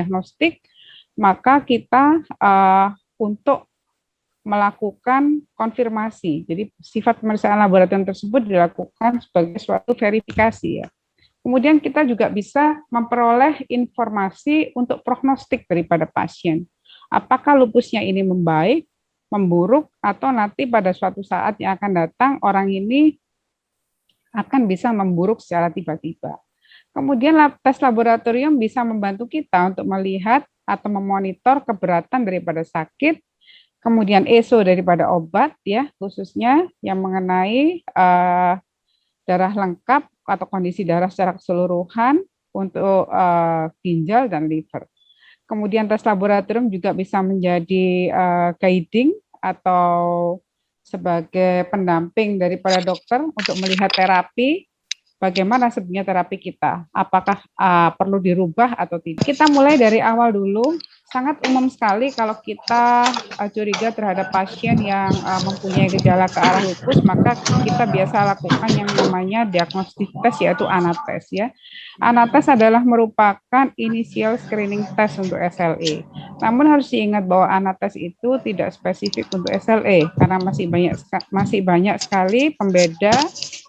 diagnostik, maka kita untuk melakukan konfirmasi. Jadi sifat pemeriksaan laboratorium tersebut dilakukan sebagai suatu verifikasi ya. Kemudian kita juga bisa memperoleh informasi untuk prognostik daripada pasien. Apakah lupusnya ini membaik, memburuk, atau nanti pada suatu saat yang akan datang orang ini akan bisa memburuk secara tiba-tiba. Kemudian tes laboratorium bisa membantu kita untuk melihat atau memonitor keberatan daripada sakit, kemudian ESO daripada obat ya, khususnya yang mengenai darah lengkap atau kondisi darah secara keseluruhan untuk ginjal dan liver. Kemudian tes laboratorium juga bisa menjadi guiding atau sebagai pendamping daripada dokter untuk melihat terapi, bagaimana sebenarnya terapi kita, apakah perlu dirubah atau tidak. Kita mulai dari awal dulu. Sangat umum sekali kalau kita curiga terhadap pasien yang mempunyai gejala ke arah lupus, maka kita biasa lakukan yang namanya diagnostik tes, yaitu ANATES ya. ANATES adalah merupakan initial screening test untuk SLE. Namun harus diingat bahwa ANATES itu tidak spesifik untuk SLE karena masih banyak sekali pembeda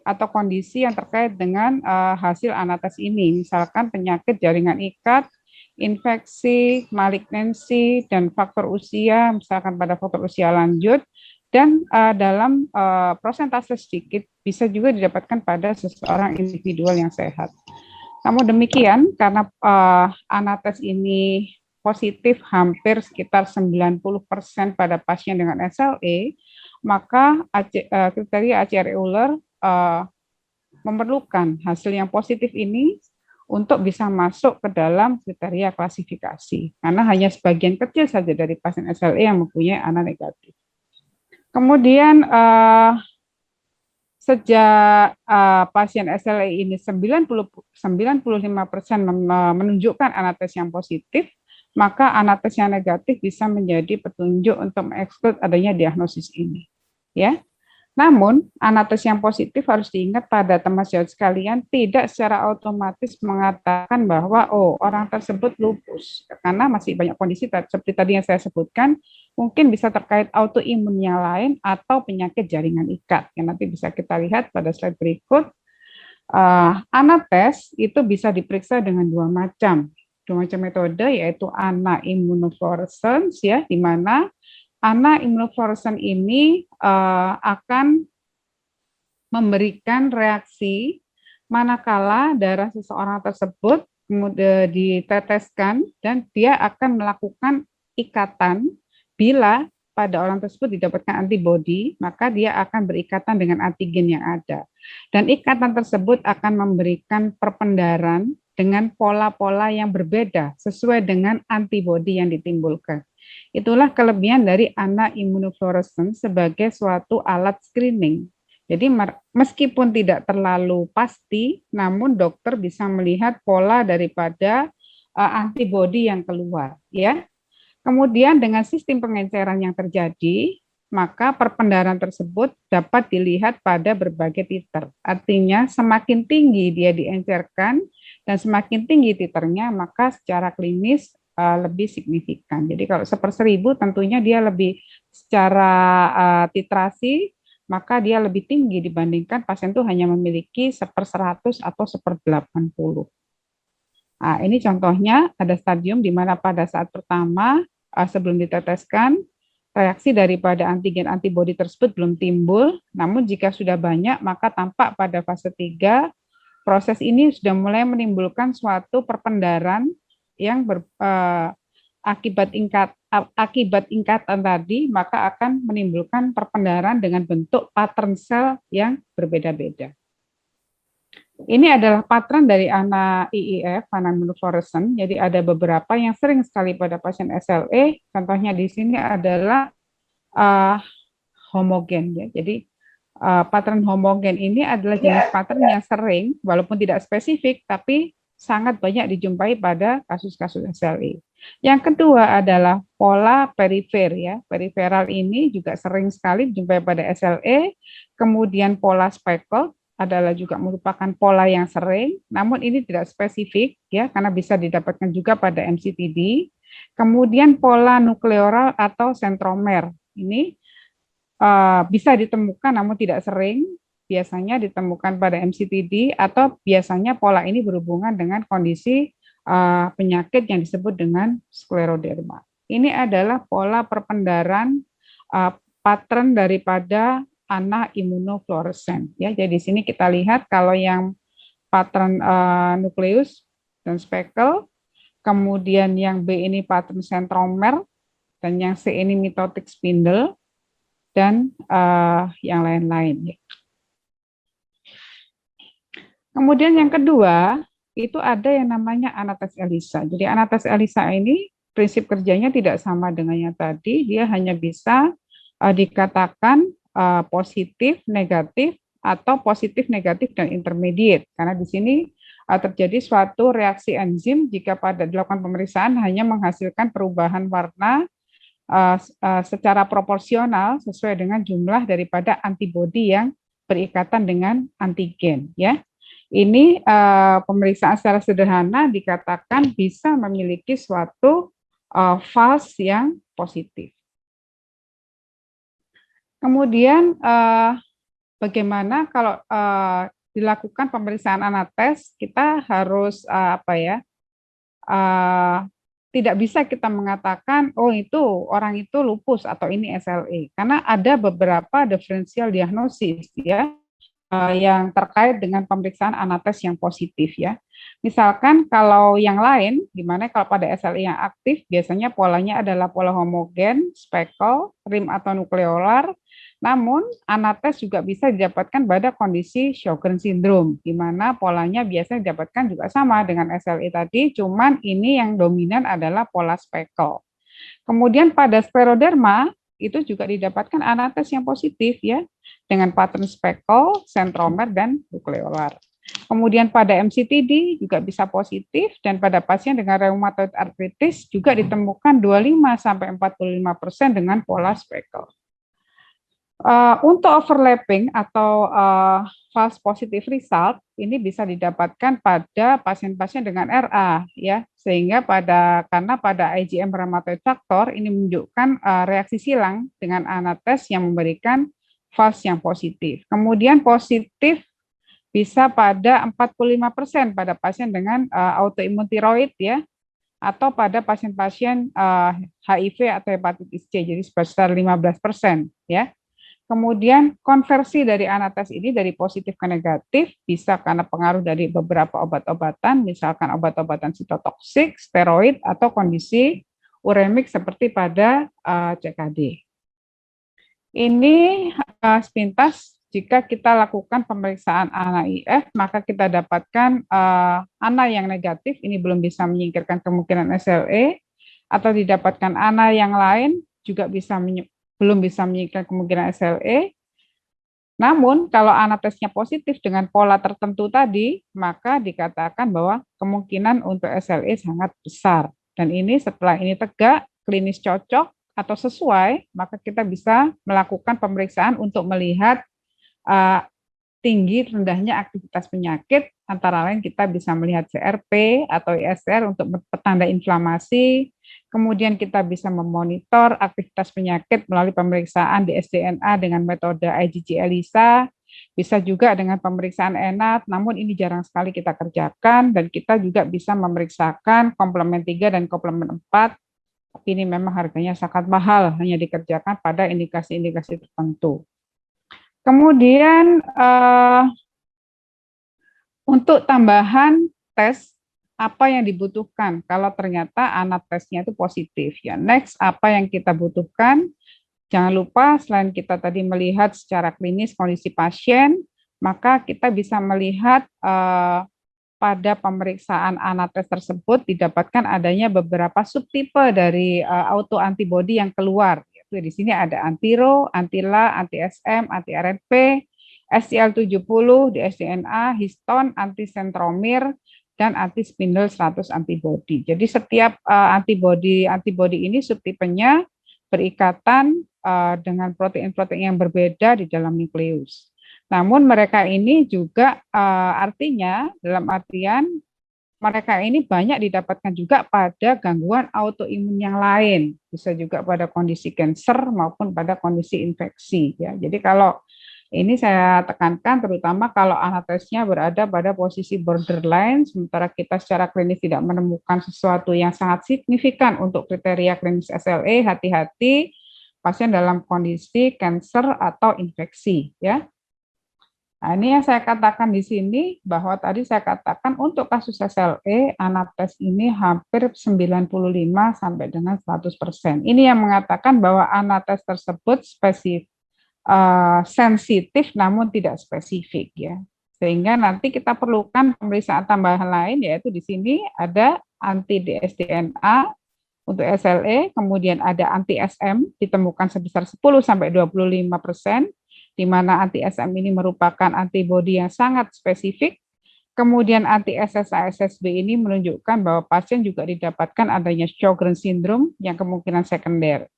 atau kondisi yang terkait dengan hasil ANATES ini, misalkan penyakit jaringan ikat, infeksi, malignansi, dan faktor usia, misalkan pada faktor usia lanjut, dan dalam persentase sedikit bisa juga didapatkan pada seseorang individual yang sehat. Namun demikian, karena ANATES ini positif hampir sekitar 90% pada pasien dengan SLE, maka kriteria ACR Euler memerlukan hasil yang positif ini untuk bisa masuk ke dalam kriteria klasifikasi. Karena hanya sebagian kecil saja dari pasien SLE yang mempunyai ANA negatif. Kemudian sejak pasien SLE ini 95% menunjukkan ANATES yang positif, maka ANATES yang negatif bisa menjadi petunjuk untuk mengeksklud adanya diagnosis ini. Ya. Namun, ANATES yang positif harus diingat pada teman sejawat sekalian tidak secara otomatis mengatakan bahwa orang tersebut lupus. Karena masih banyak kondisi seperti tadi yang saya sebutkan, mungkin bisa terkait autoimun yang lain atau penyakit jaringan ikat. Yang nanti bisa kita lihat pada slide berikut. ANATES itu bisa diperiksa dengan dua macam metode, yaitu ANA immunofluorescence ya, di mana ANA immunofluorescence ini akan memberikan reaksi manakala darah seseorang tersebut kemudian diteteskan dan dia akan melakukan ikatan. Bila pada orang tersebut didapatkan antibodi, maka dia akan berikatan dengan antigen yang ada. Dan ikatan tersebut akan memberikan perpendaran dengan pola-pola yang berbeda sesuai dengan antibodi yang ditimbulkan. Itulah kelebihan dari ANA immunofluorescence sebagai suatu alat screening. Jadi meskipun tidak terlalu pasti, namun dokter bisa melihat pola daripada antibodi yang keluar, ya. Kemudian dengan sistem pengenceran yang terjadi, maka perpendaran tersebut dapat dilihat pada berbagai titer. Artinya semakin tinggi dia diencerkan dan semakin tinggi titernya, maka secara klinis lebih signifikan. Jadi kalau 1/1000 tentunya dia lebih secara titrasi, maka dia lebih tinggi dibandingkan pasien itu hanya memiliki 1/100 atau 1/80. Nah, ini contohnya ada stadium di mana pada saat pertama sebelum diteteskan reaksi daripada antigen antibodi tersebut belum timbul, namun jika sudah banyak maka tampak pada fase 3 proses ini sudah mulai menimbulkan suatu perpendaran yang akibat ingkatan tadi, maka akan menimbulkan perpendaran dengan bentuk pattern sel yang berbeda-beda. Ini adalah pattern dari ANA IIF, ANA immunofluorescence. Jadi ada beberapa yang sering sekali pada pasien SLE. Contohnya di sini adalah homogen. Ya. Jadi pattern homogen ini adalah jenis pattern yang sering, walaupun tidak spesifik, tapi sangat banyak dijumpai pada kasus-kasus SLE. Yang kedua adalah pola perifer. Ya. Periferal ini juga sering sekali dijumpai pada SLE. Kemudian pola speckled adalah juga merupakan pola yang sering, namun ini tidak spesifik ya, karena bisa didapatkan juga pada MCTD. Kemudian pola nukleoral atau sentromer, ini bisa ditemukan namun tidak sering, biasanya ditemukan pada MCTD atau biasanya pola ini berhubungan dengan kondisi penyakit yang disebut dengan skleroderma. Ini adalah pola perpendaran pattern daripada anak imunofluoresen ya. Jadi di sini kita lihat kalau yang pattern nukleus dan speckle, kemudian yang B ini pattern centromer, dan yang C ini mitotic spindle, dan yang lain-lain. Kemudian yang kedua, itu ada yang namanya anates ELISA. Jadi anates ELISA ini prinsip kerjanya tidak sama dengan yang tadi, dia hanya bisa dikatakan positif, negatif, atau positif, negatif, dan intermediate. Karena di sini terjadi suatu reaksi enzim jika pada dilakukan pemeriksaan hanya menghasilkan perubahan warna secara proporsional sesuai dengan jumlah daripada antibodi yang berikatan dengan antigen. Ya, ini pemeriksaan secara sederhana dikatakan bisa memiliki suatu false yang positif. Kemudian bagaimana kalau dilakukan pemeriksaan anates, kita harus tidak bisa kita mengatakan oh itu orang itu lupus atau ini SLE, karena ada beberapa diferensial diagnosis ya yang terkait dengan pemeriksaan anates yang positif ya. Misalkan kalau yang lain, di mana kalau pada SLE yang aktif biasanya polanya adalah pola homogen, speckle, rim atau nukleolar. Namun anates juga bisa didapatkan pada kondisi Sjogren syndrome, di mana polanya biasanya didapatkan juga sama dengan SLE tadi, cuman ini yang dominan adalah pola speckle. Kemudian pada skleroderma itu juga didapatkan anates yang positif ya, dengan pattern speckle, centromer, dan nukleolar. Kemudian pada MCTD juga bisa positif, dan pada pasien dengan rheumatoid arthritis juga ditemukan 25-45% dengan pola speckle. Untuk overlapping atau false positive result ini bisa didapatkan pada pasien-pasien dengan RA ya, sehingga karena pada IgM rheumatoid factor ini menunjukkan reaksi silang dengan anates yang memberikan false yang positif. Kemudian positif bisa pada 45% pada pasien dengan autoimun tiroid ya, atau pada pasien-pasien HIV atau hepatitis C, jadi sebesar 15% ya. Kemudian konversi dari anates ini dari positif ke negatif bisa karena pengaruh dari beberapa obat-obatan, misalkan obat-obatan sitotoksik, steroid, atau kondisi uremik seperti pada CKD. Ini sepintas jika kita lakukan pemeriksaan ANA-IF, maka kita dapatkan ANA yang negatif, ini belum bisa menyingkirkan kemungkinan SLE, atau didapatkan ANA yang lain juga belum bisa menyingkirkan kemungkinan SLE. Namun, kalau anatesnya positif dengan pola tertentu tadi, maka dikatakan bahwa kemungkinan untuk SLE sangat besar. Dan ini setelah ini tegak, klinis cocok, atau sesuai, maka kita bisa melakukan pemeriksaan untuk melihat tinggi rendahnya aktivitas penyakit, antara lain kita bisa melihat CRP atau ISR untuk petanda inflamasi, kemudian kita bisa memonitor aktivitas penyakit melalui pemeriksaan di sDNA dengan metode IgG ELISA, bisa juga dengan pemeriksaan ENAT, namun ini jarang sekali kita kerjakan, dan kita juga bisa memeriksakan komplement 3 dan komplement 4, tapi ini memang harganya sangat mahal, hanya dikerjakan pada indikasi-indikasi tertentu. Kemudian untuk tambahan tes, apa yang dibutuhkan kalau ternyata anatesnya itu positif ya. Next, apa yang kita butuhkan? Jangan lupa selain kita tadi melihat secara klinis kondisi pasien, maka kita bisa melihat pada pemeriksaan anates tersebut didapatkan adanya beberapa subtipe dari autoantibody yang keluar. Di sini ada antiro, antila, anti-SM, anti-RNP, SCL70 di sDNA, histon, antisentromir, dan anti-spindle 100 antibody. Jadi setiap antibody ini subtipenya berikatan dengan protein-protein yang berbeda di dalam nukleus. Namun mereka ini juga artinya dalam artian mereka ini banyak didapatkan juga pada gangguan autoimun yang lain, bisa juga pada kondisi kanker maupun pada kondisi infeksi ya. Jadi kalau ini saya tekankan terutama kalau anamnesisnya berada pada posisi borderline, sementara kita secara klinis tidak menemukan sesuatu yang sangat signifikan untuk kriteria klinis SLE, hati-hati pasien dalam kondisi kanker atau infeksi ya. Nah, ini yang saya katakan di sini bahwa tadi saya katakan untuk kasus SLE, anamnesis ini hampir 95 sampai dengan 100%. Ini yang mengatakan bahwa anamnesis tersebut sensitif namun tidak spesifik ya. Sehingga nanti kita perlukan pemeriksaan tambahan lain yaitu di sini ada anti dsDNA untuk SLE, kemudian ada anti SM ditemukan sebesar 10 sampai 25%, di mana anti SM ini merupakan antibodi yang sangat spesifik. Kemudian anti SSA-SSB ini menunjukkan bahwa pasien juga didapatkan adanya Sjogren's syndrome yang kemungkinan sekunder.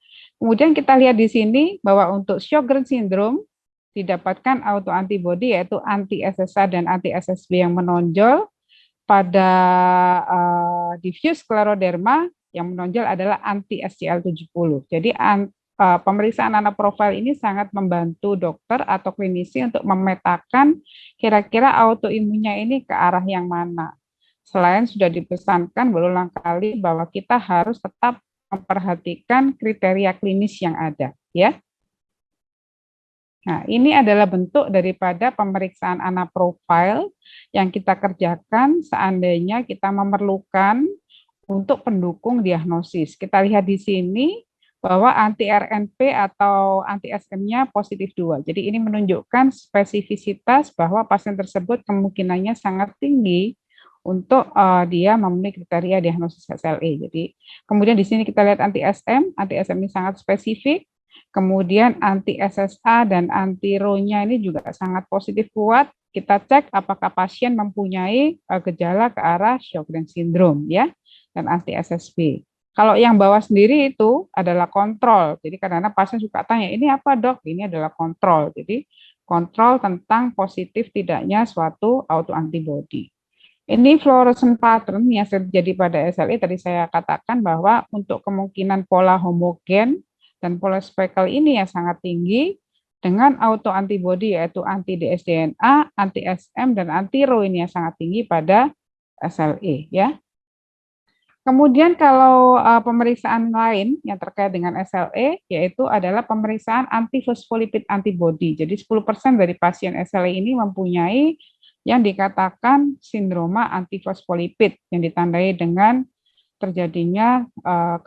Kemudian kita lihat di sini bahwa untuk Sjogren's syndrome didapatkan autoantibodi yaitu anti SSA dan anti SSB yang menonjol. Pada diffuse scleroderma yang menonjol adalah anti SCL70. Jadi pemeriksaan nanoprofil ini sangat membantu dokter atau klinisi untuk memetakan kira-kira autoimunnya ini ke arah yang mana. Selain sudah dipesankan berulang kali bahwa kita harus tetap memperhatikan kriteria klinis yang ada, ya. Nah, ini adalah bentuk daripada pemeriksaan anaprofil yang kita kerjakan seandainya kita memerlukan untuk pendukung diagnosis. Kita lihat di sini bahwa anti-RNP atau anti-SM-nya positif 2. Jadi ini menunjukkan spesifisitas bahwa pasien tersebut kemungkinannya sangat tinggi untuk dia memenuhi kriteria diagnosis SLE. Jadi kemudian di sini kita lihat anti-SM ini sangat spesifik. Kemudian anti-SSA dan anti-Ro-nya ini juga sangat positif kuat. Kita cek apakah pasien mempunyai gejala ke arah Sjogren's syndrome ya, dan anti-SSB. Kalau yang bawah sendiri itu adalah kontrol. Jadi kadang-kadang pasien suka tanya, ini apa dok? Ini adalah kontrol. Jadi kontrol tentang positif tidaknya suatu autoantibody. Ini fluorescent pattern yang terjadi pada SLE, tadi saya katakan bahwa untuk kemungkinan pola homogen dan pola speckle ini yang sangat tinggi dengan autoantibody yaitu anti dsDNA, anti SM dan anti Ro ini yang sangat tinggi pada SLE ya. Kemudian kalau pemeriksaan lain yang terkait dengan SLE yaitu adalah pemeriksaan anti-fosfolipid antibody. Jadi 10% dari pasien SLE ini mempunyai yang dikatakan sindroma antifosfolipid yang ditandai dengan terjadinya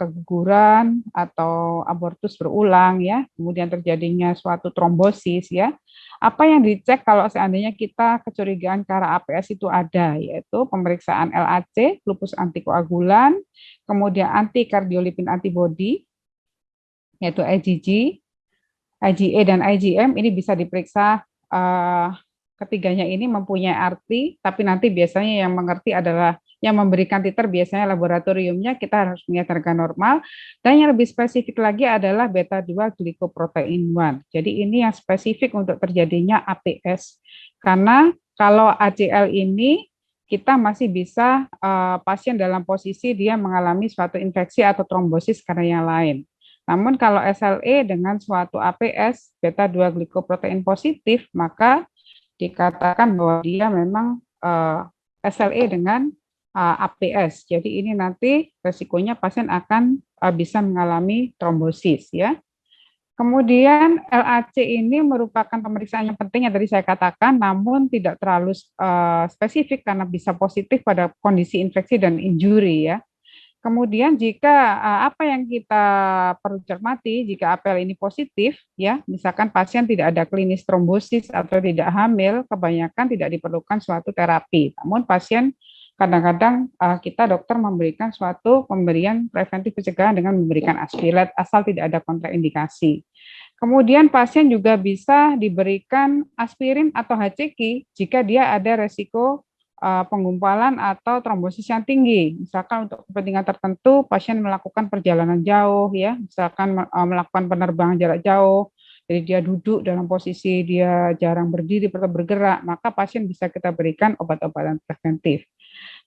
keguguran atau abortus berulang ya, kemudian terjadinya suatu trombosis ya. Apa yang dicek kalau seandainya kita kecurigaan ke arah APS itu ada, yaitu pemeriksaan LAC, lupus antikoagulan, kemudian anti-kardiolipin antibody, yaitu IgG, IgA dan IgM ini bisa diperiksa ketiganya ini mempunyai arti, tapi nanti biasanya yang mengerti adalah yang memberikan titer biasanya laboratoriumnya kita harus melihat harga normal, dan yang lebih spesifik lagi adalah beta-2 glycoprotein 1. Jadi ini yang spesifik untuk terjadinya APS. Karena kalau ACL ini kita masih bisa pasien dalam posisi dia mengalami suatu infeksi atau trombosis karena yang lain. Namun kalau SLE dengan suatu APS beta-2 glycoprotein positif, maka dikatakan bahwa dia memang SLE dengan APS. Jadi ini nanti resikonya pasien akan bisa mengalami trombosis ya. Kemudian LAC ini merupakan pemeriksaan yang penting yang tadi saya katakan, namun tidak terlalu spesifik karena bisa positif pada kondisi infeksi dan injury ya. Kemudian jika apa yang kita perlu cermati jika APL ini positif ya, misalkan pasien tidak ada klinis trombosis atau tidak hamil, kebanyakan tidak diperlukan suatu terapi. Namun pasien kadang-kadang kita dokter memberikan suatu pemberian preventif pencegahan dengan memberikan aspilat asal tidak ada kontraindikasi. Kemudian pasien juga bisa diberikan aspirin atau HCQ jika dia ada resiko penggumpalan atau trombosis yang tinggi. Misalkan untuk kepentingan tertentu pasien melakukan perjalanan jauh ya, misalkan melakukan penerbangan jarak jauh, jadi dia duduk dalam posisi dia jarang berdiri atau bergerak, maka pasien bisa kita berikan obat-obatan preventif.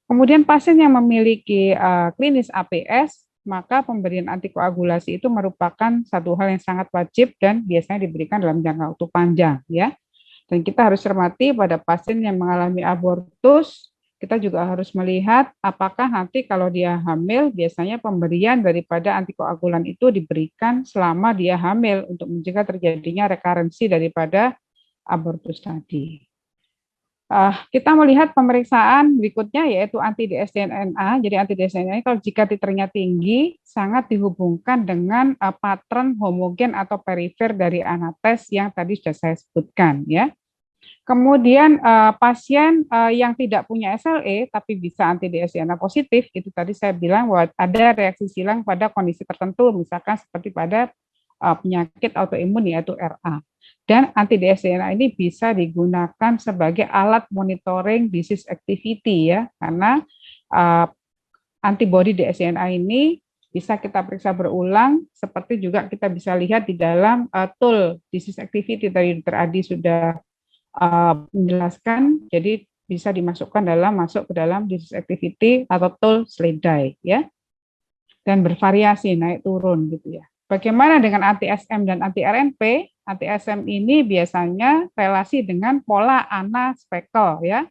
Kemudian pasien yang memiliki klinis APS, maka pemberian antikoagulasi itu merupakan satu hal yang sangat wajib dan biasanya diberikan dalam jangka waktu panjang, ya. Dan kita harus cermati pada pasien yang mengalami abortus, kita juga harus melihat apakah nanti kalau dia hamil, biasanya pemberian daripada antikoagulan itu diberikan selama dia hamil untuk mencegah terjadinya rekarensi daripada abortus tadi. Kita melihat pemeriksaan berikutnya yaitu anti-dsDNA. Jadi anti-dsDNA kalau jika titernya tinggi sangat dihubungkan dengan patron homogen atau perifer dari anates yang tadi sudah saya sebutkan, ya. Kemudian pasien yang tidak punya SLE tapi bisa anti-dsDNA positif, itu tadi saya bilang bahwa ada reaksi silang pada kondisi tertentu, misalkan seperti pada penyakit autoimun yaitu RA. Dan anti-dsDNA ini bisa digunakan sebagai alat monitoring disease activity, ya, karena antibody dsDNA ini bisa kita periksa berulang, seperti juga kita bisa lihat di dalam tool disease activity tadi Dr. Adi sudah menjelaskan, jadi bisa dimasukkan masuk ke dalam disease activity atau tool SLEDAI, ya, dan bervariasi naik turun gitu, ya. Bagaimana dengan anti-SM dan anti-RNP? Anti-SM ini biasanya relasi dengan pola ANA speckle, ya,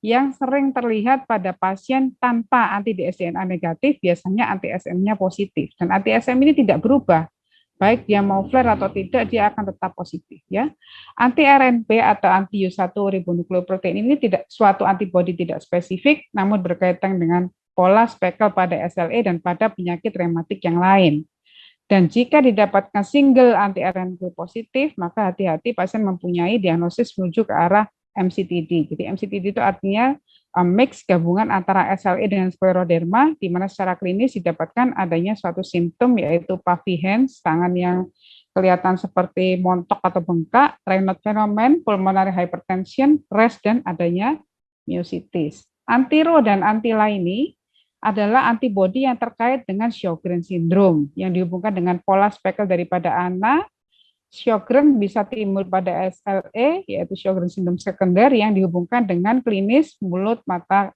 yang sering terlihat pada pasien tanpa anti-dsDNA negatif, biasanya anti-SM-nya positif. Dan anti-SM ini tidak berubah, baik dia mau flare atau tidak, dia akan tetap positif, ya. Anti-RNP atau anti-U1 ribonukleoprotein ini tidak suatu antibodi tidak spesifik, namun berkaitan dengan pola speckle pada SLE dan pada penyakit rematik yang lain. Dan jika didapatkan single anti-RNP positif, maka hati-hati pasien mempunyai diagnosis menuju ke arah MCTD. Jadi MCTD itu artinya mix gabungan antara SLE dengan skleroderma, di mana secara klinis didapatkan adanya suatu simptom yaitu puffy hands, tangan yang kelihatan seperti montok atau bengkak, Raynaud phenomenon, pulmonary hypertension, rash, dan adanya myositis. Antiro dan antila ini adalah antibodi yang terkait dengan Sjogren syndrome yang dihubungkan dengan pola speckle daripada ANA. Sjogren bisa timbul pada SLE, yaitu Sjogren syndrome sekunder yang dihubungkan dengan klinis mulut, mata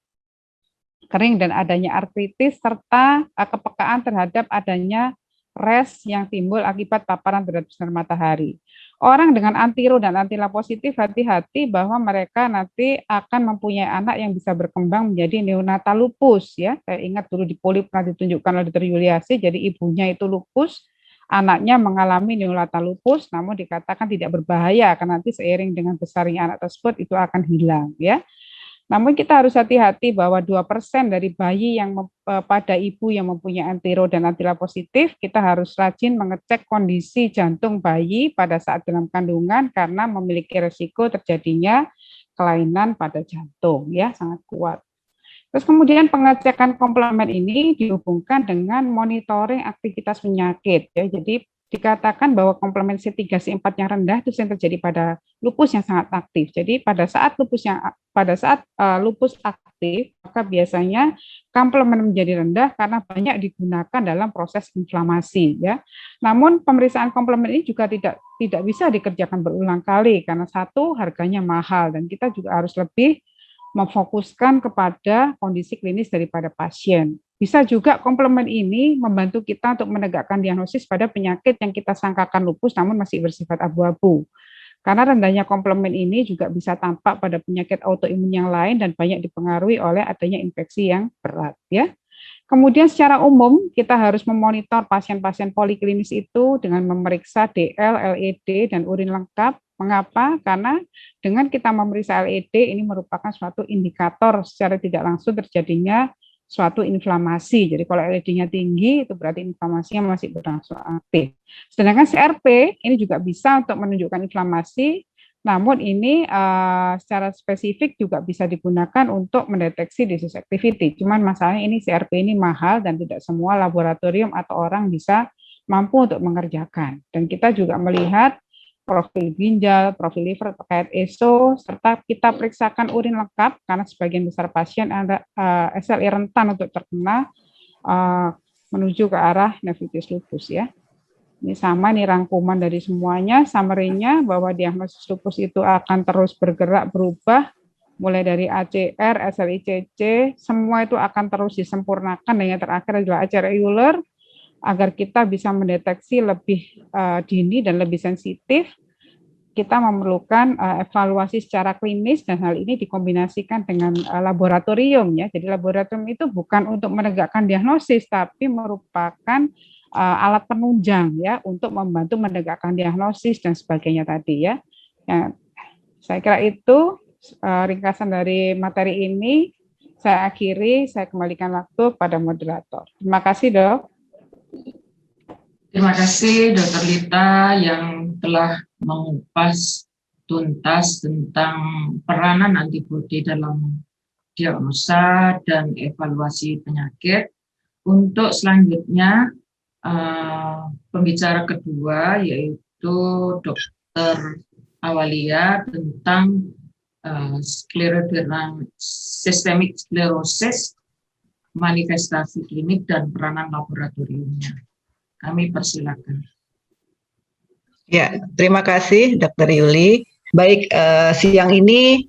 kering dan adanya artritis serta kepekaan terhadap adanya rash yang timbul akibat paparan terhadap sinar matahari. Orang dengan antiro dan antila positif hati-hati bahwa mereka nanti akan mempunyai anak yang bisa berkembang menjadi neonatal lupus, ya. Saya ingat dulu di Poli pernah ditunjukkan oleh Dr. Yuliasi, jadi ibunya itu lupus, anaknya mengalami neonatal lupus, namun dikatakan tidak berbahaya karena nanti seiring dengan besarnya anak tersebut itu akan hilang, ya. Namun kita harus hati-hati bahwa 2% dari bayi yang pada ibu yang mempunyai antiro dan antila positif, kita harus rajin mengecek kondisi jantung bayi pada saat dalam kandungan karena memiliki resiko terjadinya kelainan pada jantung, ya, sangat kuat. Terus kemudian pengecekan komplement ini dihubungkan dengan monitoring aktivitas penyakit, ya. Jadi dikatakan bahwa komplement C3 C4 yang rendah itu yang terjadi pada lupus yang sangat aktif. Jadi pada saat lupus aktif, maka biasanya komplement menjadi rendah karena banyak digunakan dalam proses inflamasi, ya. Namun pemeriksaan komplement ini juga tidak bisa dikerjakan berulang kali karena satu, harganya mahal, dan kita juga harus lebih memfokuskan kepada kondisi klinis daripada pasien. Bisa juga komplement ini membantu kita untuk menegakkan diagnosis pada penyakit yang kita sangkakan lupus namun masih bersifat abu-abu. Karena rendahnya komplement ini juga bisa tampak pada penyakit autoimun yang lain dan banyak dipengaruhi oleh adanya infeksi yang berat, ya. Kemudian secara umum kita harus memonitor pasien-pasien poliklinis itu dengan memeriksa DL, LED, dan urin lengkap. Mengapa? Karena dengan kita memeriksa LED ini merupakan suatu indikator secara tidak langsung terjadinya suatu inflamasi. Jadi kalau LED-nya tinggi itu berarti inflamasinya masih berlangsung aktif. Sedangkan CRP ini juga bisa untuk menunjukkan inflamasi, namun ini secara spesifik juga bisa digunakan untuk mendeteksi disease activity. Cuman masalahnya ini CRP ini mahal dan tidak semua laboratorium atau orang bisa mampu untuk mengerjakan. Dan kita juga melihat profil ginjal, profil liver terkait ESO, serta kita periksakan urin lengkap karena sebagian besar pasien ada SLE rentan untuk terkena menuju ke arah nefritis lupus, ya. Ini sama nih rangkuman dari semuanya, summary-nya bahwa diagnosis lupus itu akan terus bergerak, berubah, mulai dari ACR, SLICC, semua itu akan terus disempurnakan, dan yang terakhir adalah ACR Euler, agar kita bisa mendeteksi lebih dini dan lebih sensitif. Kita memerlukan evaluasi secara klinis, dan hal ini dikombinasikan dengan laboratorium ya. Jadi laboratorium itu bukan untuk menegakkan diagnosis, tapi merupakan alat penunjang ya untuk membantu menegakkan diagnosis dan sebagainya tadi ya. Ya, saya kira itu ringkasan dari materi ini. Saya akhiri, saya kembalikan waktu pada moderator. Terima kasih, Dok. Terima kasih Dr. Lita yang telah mengupas tuntas tentang peranan antibodi dalam diagnosa dan evaluasi penyakit. Untuk selanjutnya, pembicara kedua yaitu Dr. Awalia tentang systemic sclerosis, manifestasi klinik dan peranan laboratoriumnya. Kami persilakan. Ya, terima kasih Dr. Yuli. Baik, siang ini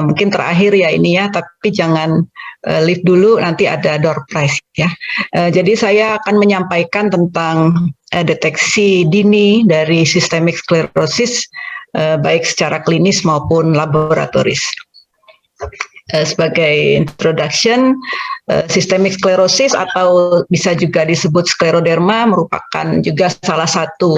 mungkin terakhir ya ini ya, tapi jangan leave dulu, nanti ada door prize ya. Jadi saya akan menyampaikan tentang deteksi dini dari systemic sclerosis, baik secara klinis maupun laboratoris. Sebagai introduction, systemic sclerosis atau bisa juga disebut skleroderma merupakan juga salah satu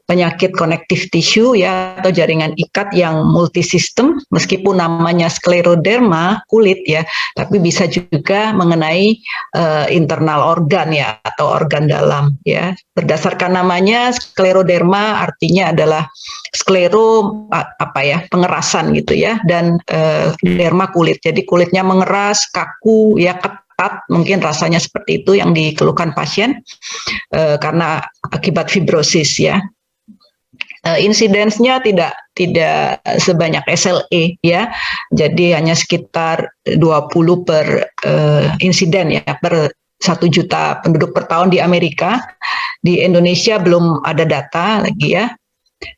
penyakit connective tissue ya, atau jaringan ikat yang multisistem. Meskipun namanya skleroderma kulit ya, tapi bisa juga mengenai internal organ ya, atau organ dalam ya. Berdasarkan namanya skleroderma artinya adalah sklero pengerasan gitu ya, dan derma kulit. Jadi kulitnya mengeras, kaku ya, ketat, mungkin rasanya seperti itu yang dikeluhkan pasien karena akibat fibrosis ya. Insidensnya tidak sebanyak SLE ya, jadi hanya sekitar 20 per insiden ya, per 1 juta penduduk per tahun di Amerika. Di Indonesia belum ada data lagi ya.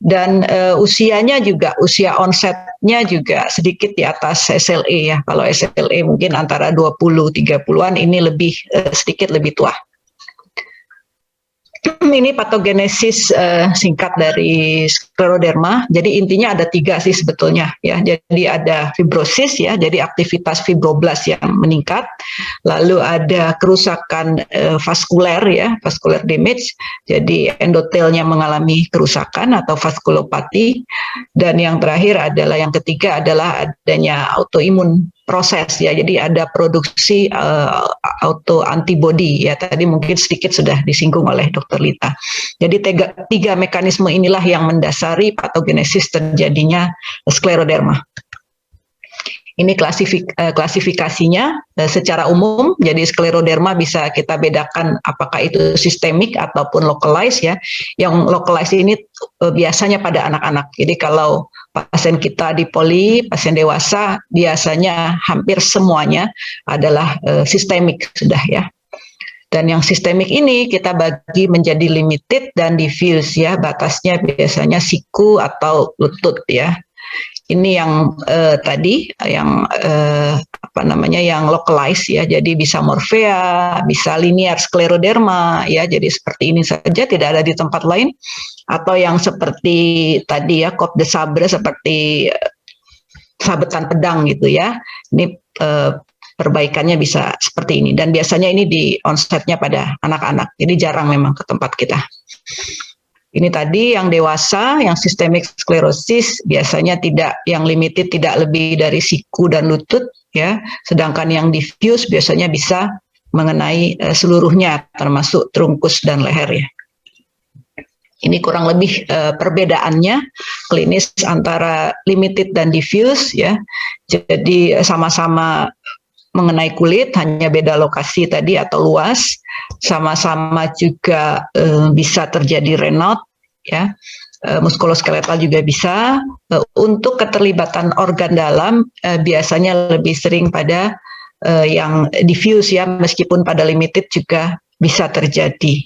Dan usianya juga, usia onsetnya juga sedikit di atas SLE ya. Kalau SLE mungkin antara 20-30-an, ini lebih sedikit lebih tua. Ini patogenesis singkat dari skleroderma. Jadi intinya ada 3 sih sebetulnya ya. Jadi ada fibrosis ya, jadi aktivitas fibroblas yang meningkat. Lalu ada kerusakan vaskuler ya, vascular damage. Jadi endotelnya mengalami kerusakan atau vaskulopati. Dan yang terakhir adalah, yang ketiga adalah adanya autoimun proses ya, jadi ada produksi auto antibody ya, tadi mungkin sedikit sudah disinggung oleh Dr. Lita. Jadi 3 mekanisme inilah yang mendasari patogenesis terjadinya skleroderma. Ini klasifikasinya secara umum. Jadi skleroderma bisa kita bedakan apakah itu sistemik ataupun localized ya. Yang localized ini biasanya pada anak-anak. Jadi kalau pasien kita di poli, pasien dewasa, biasanya hampir semuanya adalah sistemik sudah ya. Dan yang sistemik ini kita bagi menjadi limited dan diffuse ya. Batasnya biasanya siku atau lutut ya. Ini yang tadi yang yang localized ya, jadi bisa morphea, bisa linear skleroderma ya, jadi seperti ini saja, tidak ada di tempat lain. Atau yang seperti tadi ya, Côte de Sabre, seperti sabetan pedang gitu ya. Ini perbaikannya bisa seperti ini, dan biasanya ini di onsetnya pada anak-anak, jadi jarang memang ke tempat kita. Ini tadi yang dewasa, yang systemic sclerosis biasanya tidak, yang limited tidak lebih dari siku dan lutut ya, sedangkan yang diffuse biasanya bisa mengenai seluruhnya termasuk trunkus dan leher ya. Ini kurang lebih perbedaannya klinis antara limited dan diffuse ya. Jadi sama-sama mengenai kulit, hanya beda lokasi tadi atau luas, sama-sama juga bisa terjadi Raynaud ya, muskuloskeletal juga bisa. Untuk keterlibatan organ dalam biasanya lebih sering pada yang diffuse ya, meskipun pada limited juga bisa terjadi.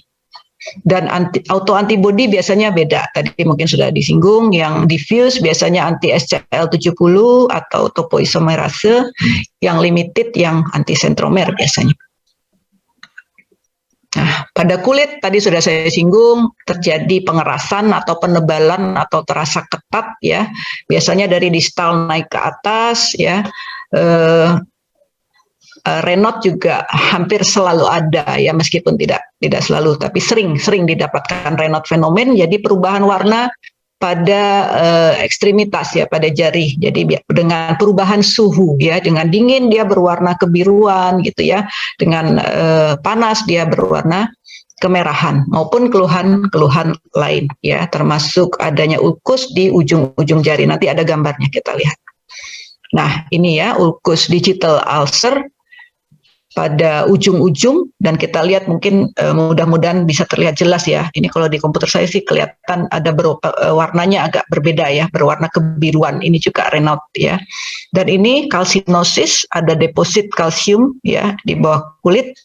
Dan autoantibody biasanya beda. Tadi mungkin sudah disinggung, yang diffuse biasanya anti-SCL70 atau topoisomerase, yang limited yang anti-sentromer biasanya. Nah, pada kulit tadi sudah saya singgung, terjadi pengerasan atau penebalan atau terasa ketat ya. Biasanya dari distal naik ke atas ya. Raynaud juga hampir selalu ada ya, meskipun tidak selalu, tapi sering didapatkan Raynaud fenomen. Jadi perubahan warna pada ekstremitas ya, pada jari. Jadi dengan perubahan suhu ya, dengan dingin dia berwarna kebiruan gitu ya, dengan panas dia berwarna kemerahan, maupun keluhan lain ya, termasuk adanya ulkus di ujung-ujung jari. Nanti ada gambarnya, kita lihat. Nah, ini ya ulkus digital ulcer pada ujung-ujung, dan kita lihat mungkin mudah-mudahan bisa terlihat jelas ya. Ini kalau di komputer saya sih kelihatan ada warnanya agak berbeda ya, berwarna kebiruan. Ini juga Raynaud ya. Dan ini kalsinosis, ada deposit kalsium ya di bawah kulit.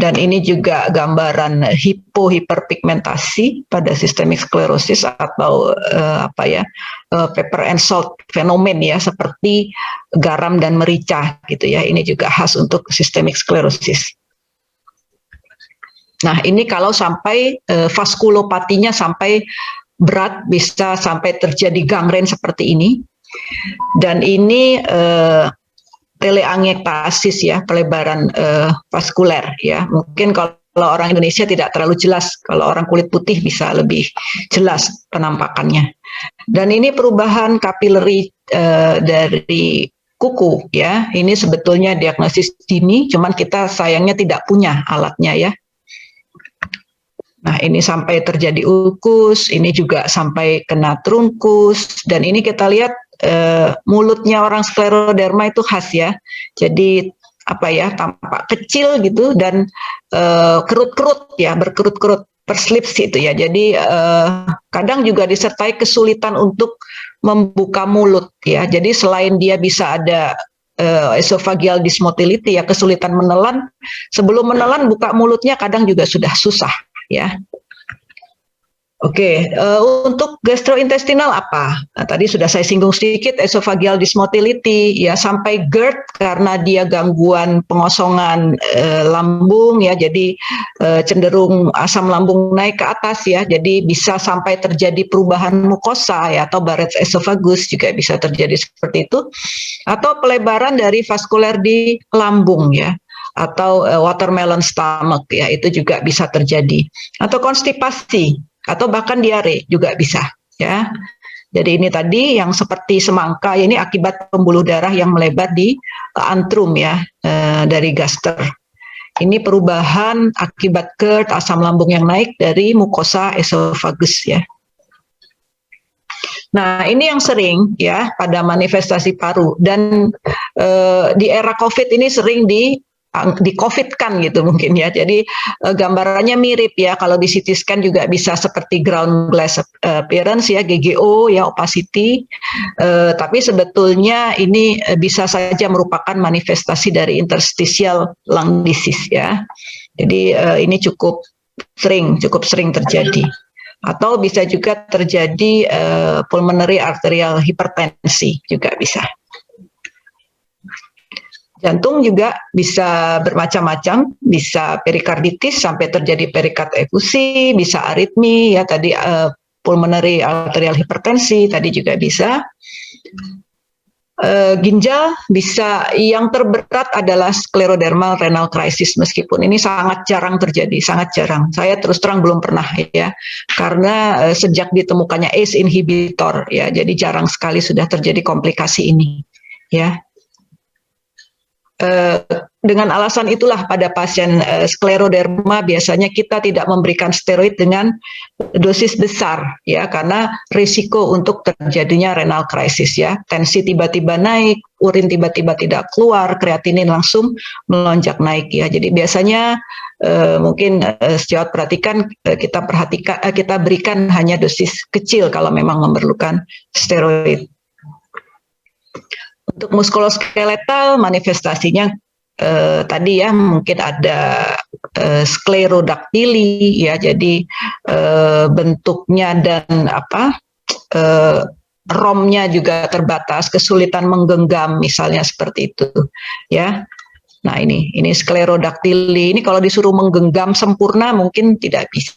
Dan ini juga gambaran hiperpigmentasi pada systemic sclerosis atau pepper and salt fenomen ya, seperti garam dan merica gitu ya. Ini juga khas untuk systemic sclerosis. Nah, ini kalau sampai vaskulopatinya sampai berat, bisa sampai terjadi gangren seperti ini. Dan ini teleangiektasis ya, pelebaran vaskuler ya. Mungkin kalau orang Indonesia tidak terlalu jelas, kalau orang kulit putih bisa lebih jelas penampakannya. Dan ini perubahan kapileri dari kuku ya. Ini sebetulnya diagnosis dini, cuman kita sayangnya tidak punya alatnya ya. Nah, ini sampai terjadi ulkus, ini juga sampai kena trunkus, dan ini kita lihat mulutnya orang skleroderma itu khas ya. Jadi tampak kecil gitu, dan kerut-kerut ya, berkerut-kerut, perslips itu ya. Jadi kadang juga disertai kesulitan untuk membuka mulut ya. Jadi selain dia bisa ada esophageal dysmotility ya, kesulitan menelan, sebelum menelan buka mulutnya kadang juga sudah susah ya. Oke, untuk gastrointestinal apa? Nah, tadi sudah saya singgung sedikit, esophageal dysmotility ya, sampai GERD karena dia gangguan pengosongan lambung ya, jadi cenderung asam lambung naik ke atas ya, jadi bisa sampai terjadi perubahan mukosa ya, atau Barrett's esophagus juga bisa terjadi seperti itu, atau pelebaran dari vaskuler di lambung ya, atau watermelon stomach ya, itu juga bisa terjadi, atau konstipasi, atau bahkan diare juga bisa ya. Jadi ini tadi yang seperti semangka, ini akibat pembuluh darah yang melebar di antrum ya, dari gaster. Ini perubahan akibat GERD, asam lambung yang naik dari mukosa esofagus ya. Nah, ini yang sering ya pada manifestasi paru, dan di era COVID ini sering di COVID-kan gitu mungkin ya. Jadi gambarannya mirip ya, kalau di CT scan juga bisa seperti ground glass appearance ya, GGO ya, opacity, tapi sebetulnya ini bisa saja merupakan manifestasi dari interstitial lung disease ya. Jadi ini cukup sering terjadi. Atau bisa juga terjadi pulmonary arterial hypertensi juga bisa. Jantung juga bisa bermacam-macam, bisa perikarditis sampai terjadi perikard efusi, bisa aritmi ya, tadi pulmonary arterial hypertensi tadi juga bisa. Ginjal bisa, yang terberat adalah sclerodermal renal crisis, meskipun ini sangat jarang terjadi, sangat jarang. Saya terus terang belum pernah ya, karena sejak ditemukannya ACE inhibitor ya, jadi jarang sekali sudah terjadi komplikasi ini ya. Dengan alasan itulah pada pasien skleroderma biasanya kita tidak memberikan steroid dengan dosis besar ya, karena risiko untuk terjadinya renal crisis ya, tensi tiba-tiba naik, urin tiba-tiba tidak keluar, kreatinin langsung melonjak naik ya. Jadi biasanya mungkin sejauh perhatikan kita berikan hanya dosis kecil kalau memang memerlukan steroid. Untuk muskuloskeletal manifestasinya tadi ya mungkin ada sklerodaktili ya, jadi bentuknya dan romnya juga terbatas, kesulitan menggenggam misalnya seperti itu ya. Nah ini sklerodaktili ini kalau disuruh menggenggam sempurna mungkin tidak bisa.